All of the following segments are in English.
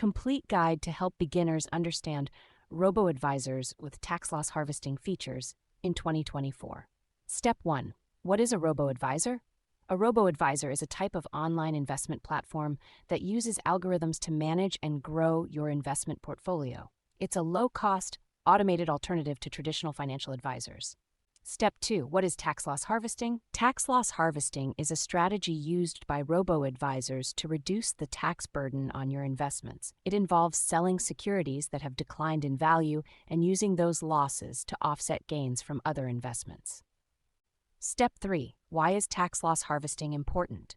complete guide to help beginners understand Robo-Advisors with tax loss harvesting features in 2024. Step 1. What is a Robo-Advisor? A Robo-Advisor is a type of online investment platform that uses algorithms to manage and grow your investment portfolio. It's a low-cost, automated alternative to traditional financial advisors. Step 2. What is tax loss harvesting? Tax loss harvesting is a strategy used by robo-advisors to reduce the tax burden on your investments. It involves selling securities that have declined in value and using those losses to offset gains from other investments. Step 3. Why is tax loss harvesting important?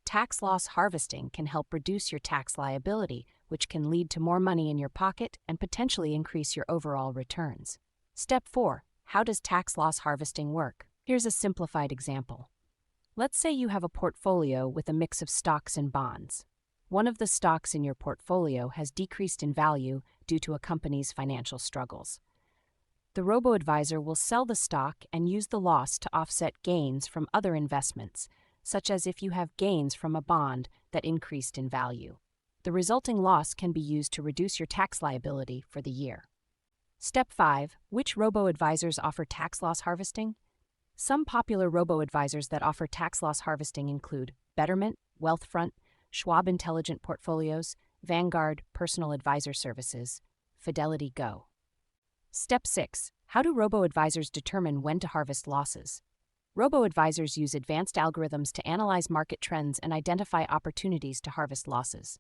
Tax loss harvesting can help reduce your tax liability, which can lead to more money in your pocket and potentially increase your overall returns. Step 4. How does tax loss harvesting work? Here's a simplified example. Let's say you have a portfolio with a mix of stocks and bonds. One of the stocks in your portfolio has decreased in value due to a company's financial struggles. The robo-advisor will sell the stock and use the loss to offset gains from other investments, such as if you have gains from a bond that increased in value. The resulting loss can be used to reduce your tax liability for the year. Step 5. Which robo-advisors offer tax loss harvesting? Some popular robo-advisors that offer tax loss harvesting include Betterment, Wealthfront, Schwab Intelligent Portfolios, Vanguard Personal Advisor Services, Fidelity Go. Step 6. How do robo-advisors determine when to harvest losses? Robo-advisors use advanced algorithms to analyze market trends and identify opportunities to harvest losses.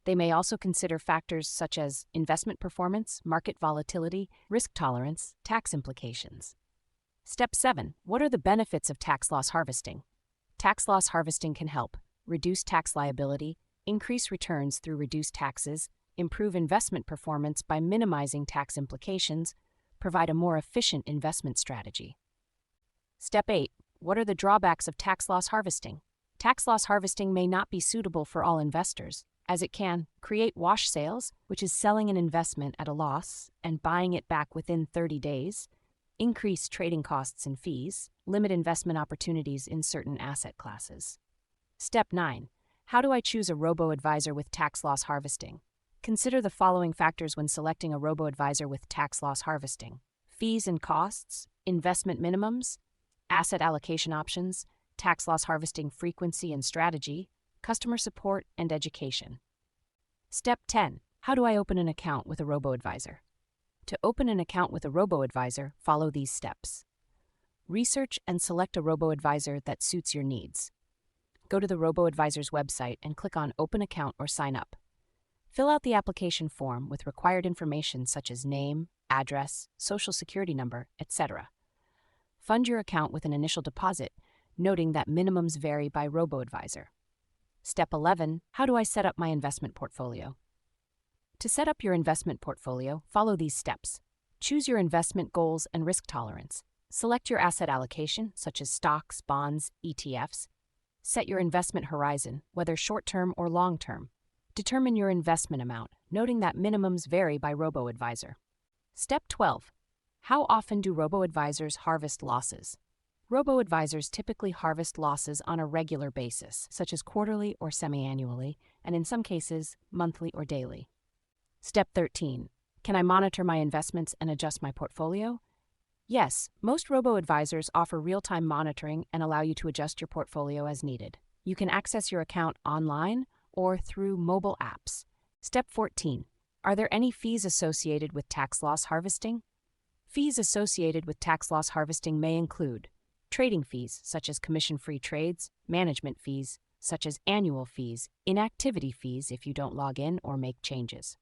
They may also consider factors such as investment performance, market volatility, risk tolerance, tax implications. Step 7. What are the benefits of tax loss harvesting? Tax loss harvesting can help reduce tax liability, increase returns through reduced taxes, improve investment performance by minimizing tax implications, provide a more efficient investment strategy. Step 8. What are the drawbacks of tax loss harvesting? Tax loss harvesting may not be suitable for all investors, as it can create wash sales, which is selling an investment at a loss and buying it back within 30 days, increase trading costs and fees, limit investment opportunities in certain asset classes. Step 9. How do I choose a robo-advisor with tax loss harvesting? Consider the following factors when selecting a robo-advisor with tax loss harvesting: fees and costs, investment minimums, asset allocation options, tax loss harvesting frequency and strategy, customer support, and education. Step 10. How do I open an account with a robo-advisor? To open an account with a robo-advisor, follow these steps. Research and select a robo-advisor that suits your needs. Go to the robo-advisor's website and click on Open Account or Sign Up. Fill out the application form with required information such as name, address, social security number, etc. Fund your account with an initial deposit, noting that minimums vary by robo-advisor. Step 11. How do I set up my investment portfolio? To set up your investment portfolio, follow these steps. Choose your investment goals and risk tolerance. Select your asset allocation, such as stocks, bonds, ETFs. Set your investment horizon, whether short-term or long-term. Determine your investment amount, noting that minimums vary by robo-advisor. Step 12. How often do robo-advisors harvest losses? Robo-advisors typically harvest losses on a regular basis, such as quarterly or semi-annually, and in some cases, monthly or daily. Step 13. Can I monitor my investments and adjust my portfolio? Yes, most robo-advisors offer real-time monitoring and allow you to adjust your portfolio as needed. You can access your account online or through mobile apps. Step 14. Are there any fees associated with tax loss harvesting? Fees associated with tax loss harvesting may include trading fees, such as commission-free trades, management fees, such as annual fees, inactivity fees if you don't log in or make changes.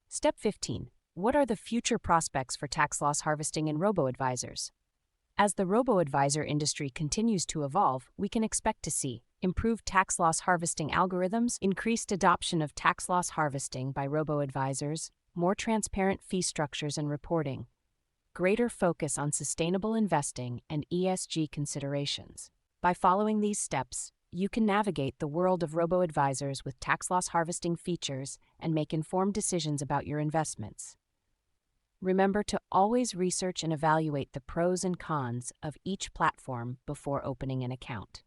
Step 15. What are the future prospects for tax loss harvesting in robo-advisors? As the robo-advisor industry continues to evolve, we can expect to see improved tax loss harvesting algorithms, increased adoption of tax loss harvesting by robo-advisors, more transparent fee structures and reporting, greater focus on sustainable investing and ESG considerations. By following these steps, you can navigate the world of robo-advisors with tax loss harvesting features and make informed decisions about your investments. Remember to always research and evaluate the pros and cons of each platform before opening an account.